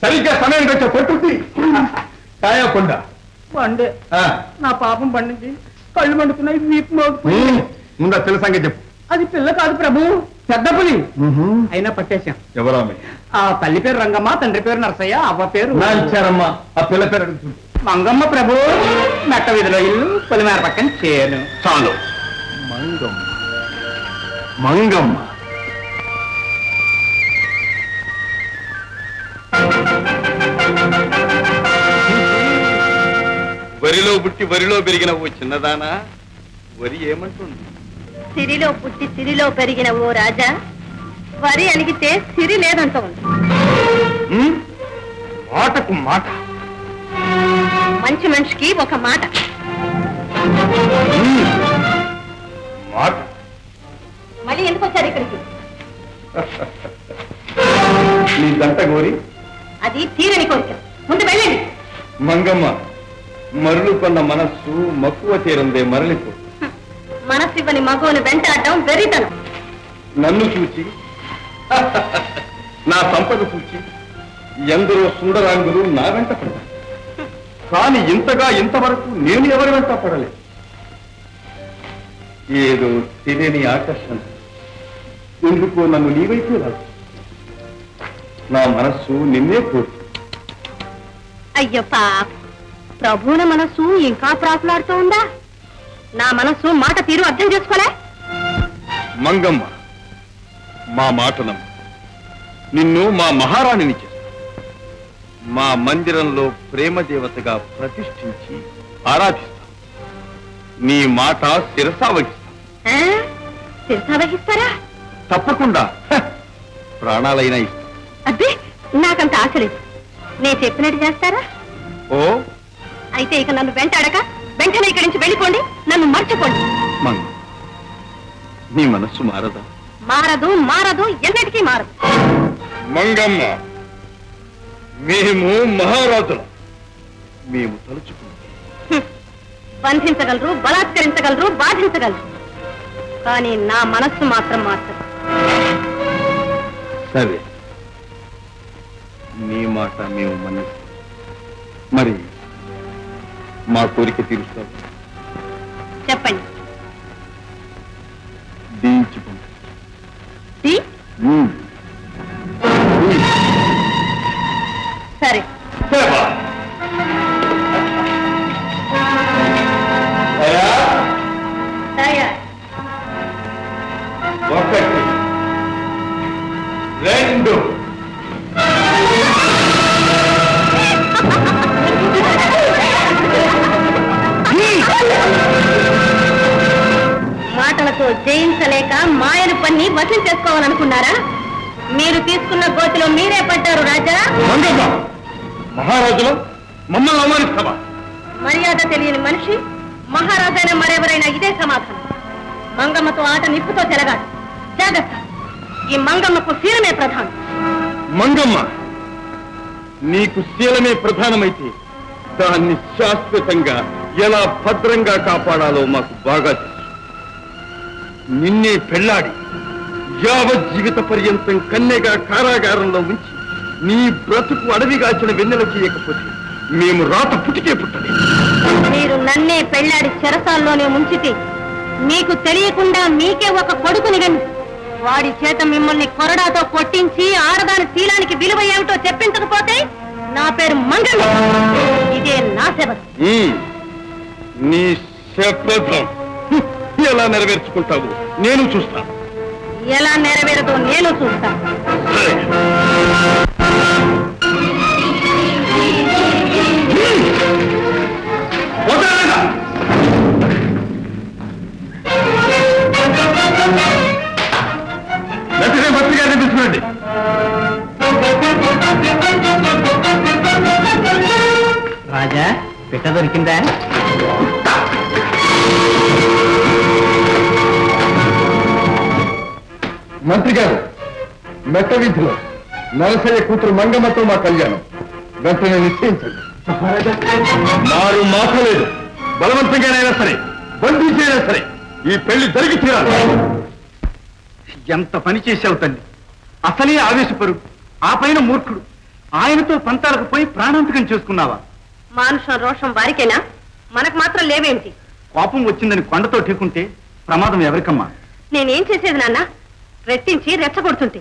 సరిగ్గా సమయం వచ్చే పట్టుద్ది కాయకుండా పండే నా పాపం పండింది కళ్ళు మండుకున్నాయి వీపు ముందు తెల్ల సంగతి చెప్పు. అది పిల్ల కాదు ప్రభు, పెద్ద పులి. అయినా పట్టేశాం. ఎవరామె? ఆ తల్లి పేరు రంగమ్మ, తండ్రి పేరు నరసయ్య, అవ్వ పేరు ఇచ్చారమ్మా. ఆ పిల్ల పేరు అడుగుతుంది. మంగమ్మ ప్రభు. మెట్ట వీధిలో ఇల్లు, పొలిమేర పక్కన చేను. చాలు. మంగమ్మ మంగమ్మ వరిలో పుట్టి వరిలో పెరిగిన ఓ చిన్నదానా, వరి ఏమంటుంది? సిరిలో పుట్టి సిరిలో పెరిగిన ఓ రాజా, వరి అలిగితే సిరి లేదంటూ ఉంది. మాటకు మాట. మంచి మనిషికి ఒక మాట. మాట మళ్ళీ ఎందుకు వచ్చారు ఇక్కడికి? నీ దంట గోరి. అది తీరని కోరిక. ముందు వెళ్ళండి. మంగమ్మ, మరులు కొన్న మనస్సు మక్కువ తీరందే మరలిపో. మనస్సు ఇవ్వని మగోని వెంటాడడం వెర్రితనం. నన్ను చూచి నా సంపద చూచి ఎందరో సుందరాంగులు నా వెంట పడతారు. కానీ ఇంతగా ఇంతవరకు నేను ఎవరి వెంట పడలేదు. ఏదో తెలియని ఆకర్షణ ఎందుకో నన్ను నీవైతే రాదు. నా మనస్సు నిన్నే కోరు. అయ్యో పాప, ప్రభువున మనస్సు ఇంకా ప్రాకులాడుతూ ఉందా? నా మనస్సు మాట తీరు అర్థం చేసుకోలే. మంగమ్మ, మా మాటనం నిన్ను మా మహారాణిని చేస్తా. మా మందిరంలో ప్రేమ దేవతగా ప్రతిష్ఠించి ఆరాధిస్తాం. నీ మాట శిరసావహిస్తాం. శిరసావహిస్తారా? తప్పకుండా. ప్రాణాలైనా ఇస్తాం. అదే, నాకంత ఆశ లేదు. నేను చెప్పినట్టు చేస్తారా? ఓ, అయితే ఇక నన్ను వెంటాడక వెంటనే ఇక్కడి నుంచి వెళ్ళిపోండి. నన్ను మర్చిపోండి. మంగ, నీ మనస్సు మారదా? మారదు, మారదు, ఎన్నటికీ మారదు. మంగమ్మ, మేము మహారాజులం. మేము తలుచుకుంటాం. బంధించగలరు, బలాత్కరించగలరు, బాధించగలరు, కానీ నా మనస్సు మాత్రం మార్చదు. సరే, నీ మాట మేము మన్నిస్తాం. మరి మా కోరిక తీరుస్తాం. చెప్పండి. దీయించుకుంటాం. సరే. ఒకటి, రెండు. మాటలతో జయించలేక మాయను పన్ని వశం చేసుకోవాలనుకున్నారా? మీరు తీసుకున్న గోతిలో మీరే పడ్డారు రాజా. మహారాజులు మమ్మల్ని అవమానిస్తావా? మర్యాద తెలియని మనిషి మహారాజైనా మరెవరైనా ఇదే సమాధానం. మంగమ్మతో ఆట నిప్పుతో తిరగాడు. జాగ్రత్త, ఈ మంగమ్మకు శీలమే ప్రధానం. మంగమ్మ, నీకు శీలమే ప్రధానమైతే దాన్ని శాశ్వతంగా ఎలా భద్రంగా కాపాడాలో మాకు బాగా తెలుసు. నిన్నే పెళ్లాడి యావత్ జీవిత పర్యంతం కన్యగా కారాగారంలో ఉంచి నీ బ్రతుకు అడవిగాచిన వెన్నెల చేయకపోతే మేము రాత పుట్టికే పుట్టలేదు. మీరు నన్నే పెళ్లాడి చెరసాల్లోనే ఉంచితే మీకు తెలియకుండా మీకే ఒక కొడుకుని గని వాడి చేత మిమ్మల్ని కొరడాతో కొట్టించి ఆడదాని శీలానికి విలువ ఏమిటో చెప్పించకపోతే నా పేరు మంగమ్మ. ఇదే నా శపథం. నీ శపథం ఎలా నెరవేర్చుకుంటావు నేను చూస్తాను. ఎలా నెరవేరదో నేను చూస్తాను. పత్రిక చూపించండి. రాజా, పిట్ట దొరికిందా? మంత్రి గారు, మెట్ట వీధిలో నరసయ్య కూతురు మంగమ్మతో మా కళ్యాణం వెంటనే నిశ్చయించండి. మారు మాట లేదు. బలవంతంగానైనా సరే, బంధించైనా సరే ఈ పెళ్లి జరిగి తీరాలి. ఎంత పని చేసావు తల్లి. అసలే ఆవేశపరు. ఆ పైన మూర్ఖుడు. ఆయనతో పంతాలకు పోయి ప్రాణాంతకం చేసుకున్నావా? మానుషం రోషం వారికేనా, మనకు మాత్రం లేవేమిటి? కోపం వచ్చిందని కొండతో ఠీకుంటే ప్రమాదం ఎవరికమ్మా? నేనేం చేసేది నాన్న? రెట్టించి రెచ్చగొడుతుంటే.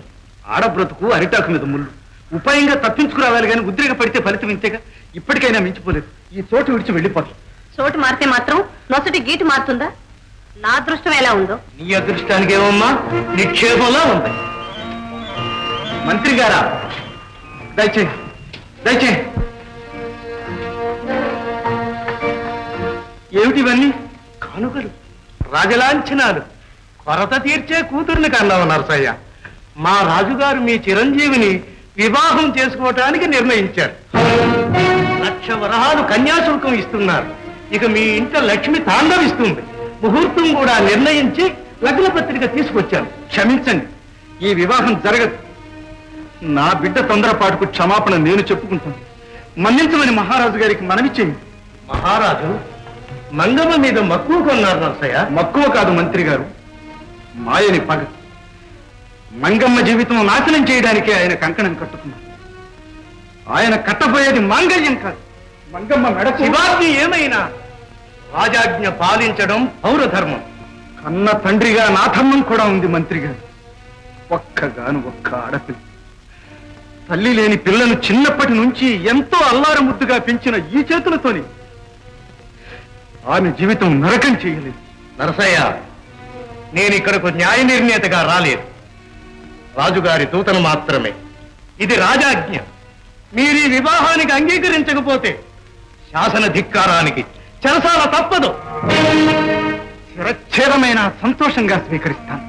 ఆడబ్రతుకు అరిటాకు మీద ముళ్ళు. ఉపాయంగా తప్పించుకురావాలి కానీ ఉద్రేక పడితే ఫలితం ఇంతేగా. ఇప్పటికైనా మించిపోలేదు. ఈ చోటు విడిచి వెళ్ళిపోతాం. చోటు మారితే మాత్రం నొసటి గీటు మారుతుందా? నా అదృష్టం ఎలా ఉందో. నీ అదృష్టానికి ఏమమ్మా నిక్షేపంలా ఉంది. మంత్రి గారా, దయచేయి దయచేయి. ఏమిటివన్నీ? కానుకలు, రాజలాంఛనాలు. కొరత తీర్చే కూతుర్ని కన్నావు నరసయ్య. మా రాజుగారు మీ చిరంజీవిని వివాహం చేసుకోవటానికి నిర్ణయించారు. 1,00,000 వరహాలు కన్యాశుల్కం ఇస్తున్నారు. ఇక మీ ఇంట లక్ష్మి తాండవిస్తుంది. ముహూర్తం కూడా నిర్ణయించి లగ్న పత్రిక తీసుకొచ్చాను. క్షమించండి, ఈ వివాహం జరగదు. నా బిడ్డ తొందరపాటుకు క్షమాపణ నేను చెప్పుకుంటాను. మన్నించమని మహారాజు గారికి మనవి చేయండి. మహారాజు మంగమ్మ మీద మక్కువ కొన్నారు నరసయ్య. మక్కువ కాదు మంత్రి గారు, మాయని పగ. మంగమ్మ జీవితం నాశనం చేయడానికే ఆయన కంకణం కట్టుకున్నారు. ఆయన కట్టబోయేది మాంగళ్యం కాదు, మంగమ్మ మెడ. శివాజ్ఞ ఏమైనా రాజాజ్ఞ పాలించడం పౌరధర్మం. కన్న తండ్రిగా నా ధర్మం కూడా ఉంది మంత్రి గారు. ఒక్క ఆడపిల్ల, తల్లి లేని పిల్లను చిన్నప్పటి నుంచి ఎంతో అల్లారు ముద్దుగా పెంచిన ఈ చేతులతోని ఆమె జీవితం నరకం చేయలేదు. నరసయ్య, నేను ఇక్కడకు న్యాయ నిర్ణేతగా రాలేదు, రాజుగారి దూతను మాత్రమే. ఇది రాజాజ్ఞ. మీరు ఈ వివాహానికి అంగీకరించకపోతే శాసన ధిక్కారానికి చెరసాల తప్పదు. శిరచ్ఛేదమైన సంతోషంగా స్వీకరిస్తాను.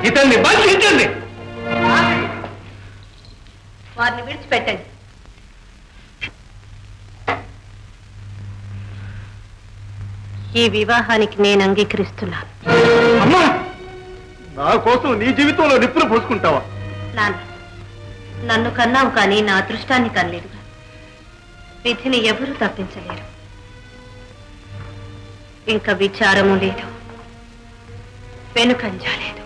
ఇతన్ని బంధించండి. వారిని విడిచిపెట్టండి. ఈ వివాహానికి నేను అంగీకరిస్తున్నాను. అమ్మా, నా కోసం నీ జీవితంలో నిప్పులు పోసుకుంటావా? నాన్న, నన్ను కన్నావు కానీ నా అదృష్టాన్ని కనలేదు. విధిని ఎవరూ తప్పించలేరు. ఇంకా విచారము లేదు, వెనుకంజ లేదు.